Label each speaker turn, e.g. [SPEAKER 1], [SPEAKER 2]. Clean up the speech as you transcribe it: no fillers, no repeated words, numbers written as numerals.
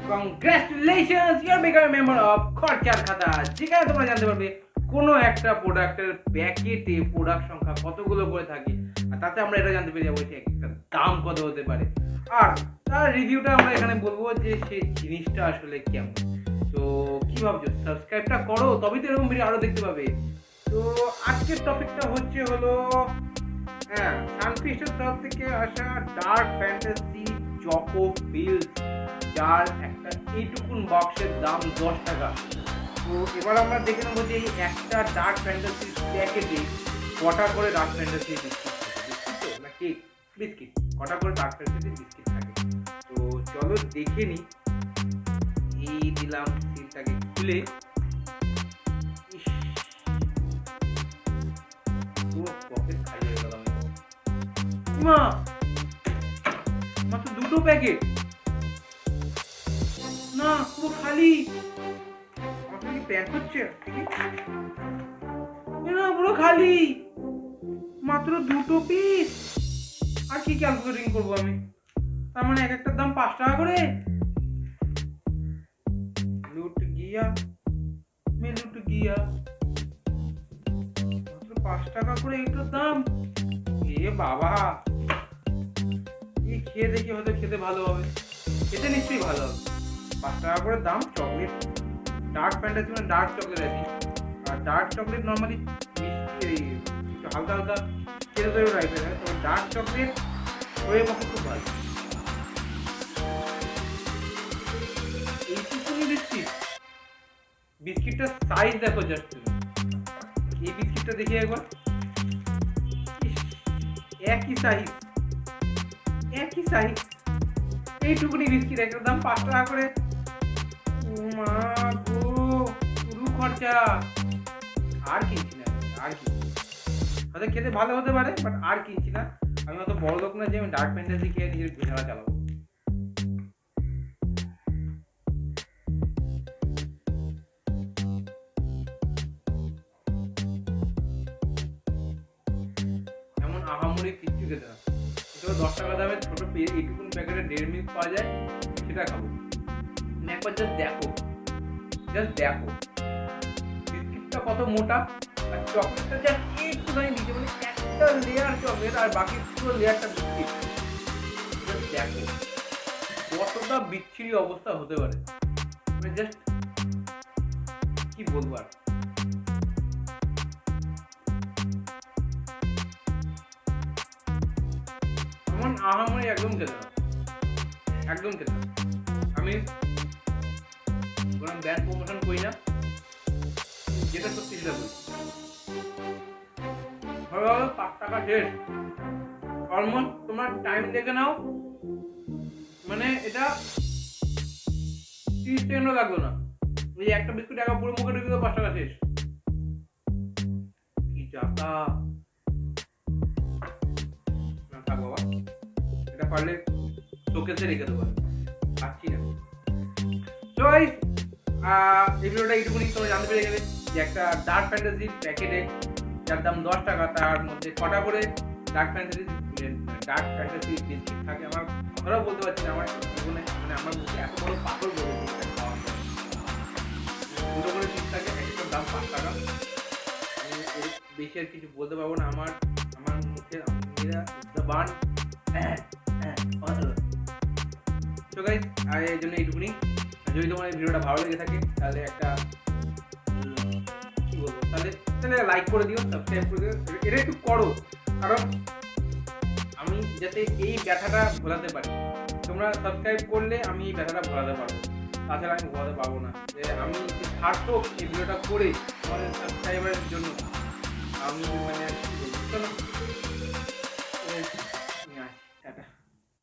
[SPEAKER 1] Congratulations, you are become a member of খরচার খাতা, যেখানে তোমরা জানতে পারবে কোনো একটা প্রোডাক্টের প্যাকেটে প্রোডাক্ট সংখ্যা কতগুলো করে থাকে, আর তাতে আমরা এটা জানতে পেরে যাবো যে একটা দাম কত হতে পারে, আর তার রিভিউটা আমরা এখানে বলবো যে সেই জিনিসটা আসলে কেমন। তো কি ভাবছো, সাবস্ক্রাইবটা করো, তবেই তো এরকম ভিডিও আরো দেখতে পাবে। তো আজকের টপিকটা হলো সানফিস্টের তরফ থেকে আসা ডার্ক ফ্যান্টাসি চকো পিলস, যার একটা এইটুকুন বক্সের দাম 10 টাকা। তো এবার আমরা দেখে নেবো যে এই একটা ডার্ক ফ্যান্টাসি প্যাকেটে কটা করে ডার্ক ফ্যান্টাসি বিস্কিট না কেক বিস্কিট, কটা করে ডার্ক ফ্যান্টাসি বিস্কিট থাকে। তো চলো দেখে নিই। এই দিলাম সিলটাকে খুলে, পুরো পকেট খাইয়ে গেলাম। মাত্র দুটো প্যাকেট, না পুরো খালি। আমার কি প্যাক হচ্ছে না, পুরো খালি, মাত্র দুটো পিস। আর কি ক্যালকুলেটিং করবো আমি? তার মানে এক একটার দাম 5 টাকা করে। লুট গিয়া মে লুট গিয়া, মাত্র 5 টাকা করে এইটার দাম। এ বাবা, এই খেয়ে দেখি হয়তো খেতে ভালো হবে, খেতে নিশ্চয়ই ভালো হবে। 5 টাকা করে দাম। চকলেট ডার্ক ফ্যান্টাসি মানে ডার্ক চকলেট আছে, আর ডার্ক চকলেট নর্মালি মিষ্টি একটু হালকা হালকা খেতে তৈরি টাইপের হয়, তো ডার্ক চকলেট ওই পক্ষে খুব ভালো। এইটুকুনি বিস্কিটটার সাইজ দেখো জাস্ট তুমি। এই বিস্কিটটা দেখি একবার, একই সাইজ। এইটুকুনি বিস্কিট, একটা দাম 5 টাকা করে। মা গো, পুরো খরচা। আর কিনছি না, আর কি হয়তো খেতে ভালো হতে পারে, বাট আর কিনছি না। আমি অত বড় লোক না যে আমি ডার্ক ফ্যান্টাসি খেয়ে নিজের গুজারা চালাবো। এমন আহামরি কিচ্ছু খেতে না। 10 টাকা দামের ছোট এইটুকুন প্যাকেটে 1.5 মিল্ক পাওয়া যায়, সেটা খাবো। একবার জাস্ট দেখো বিস্কিটটা কত মোটা, আর চকলেটটা জাস্ট একটুখানি দিচ্ছে, মানে একটা লেয়ার চকলেট আর বাকি পুরো লেয়ারটা বিস্কিট। দেখো কতটা বিচ্ছিরি অবস্থা হতে পারে, মানে জাস্ট কি বলবো আর। এমন আহামরি একদম খেতে না। আমি ব্র্যান্ড প্রমোশন করি না, যেটা সত্যি সেটা বলি। 5 টাকা শেষ, অলমোস্ট তোমার টাইম দেখে নাও, মানে এটা 30 সেকেন্ডও লাগলো না। ওই একটা বিস্কুট একা পুরো মুখে ঢুকে 5 টাকা শেষ। কি চাকা না থাক বাবা, এটা পারলে শোকেসে রেখে দেবো, খাচ্ছি না। তো এই ভিডিওটা এইটুকুনি, তোমরা জানতে পেরে গেলে যে একটা ডার্ক ফ্যান্টাসি প্যাকেটে যার দাম 10 টাকা, তার মধ্যে কটা করে ডার্ক ফ্যান্টাসি বিস্কিট থাকে। আমার কথাটাও বলতে পারছি না, আমার জীবনে মানে আমার মুখে এত বড় পাথর বলেছে খাওয়ার পর। দুটো করে পিস থাকে, এক একটার দাম 5 টাকা। আমি এর বেশি আর কিছু বলতে পারবো না। আমার মুখের জবান তো গাইস, আর এই জন্য এইটুকুনি। যদি তোমার এই ভিডিওটা ভালো লেগে থাকে তাহলে একটা কি বলবো, তাহলে লাইক করে দিও, সাবস্ক্রাইব করে দিও, এটা একটু করো, কারণ আমি যাতে এই ব্যথাটা ভোলাতে পারি। তোমরা সাবস্ক্রাইব করলে আমি এই ব্যথাটা ভোলাতে পারবো, তাছাড়া আমি ভোলাতে পারবো না। যে আমি সার্থক এই ভিডিওটা করে আমাদের সাবস্ক্রাইবারের জন্য আমি মানে চলো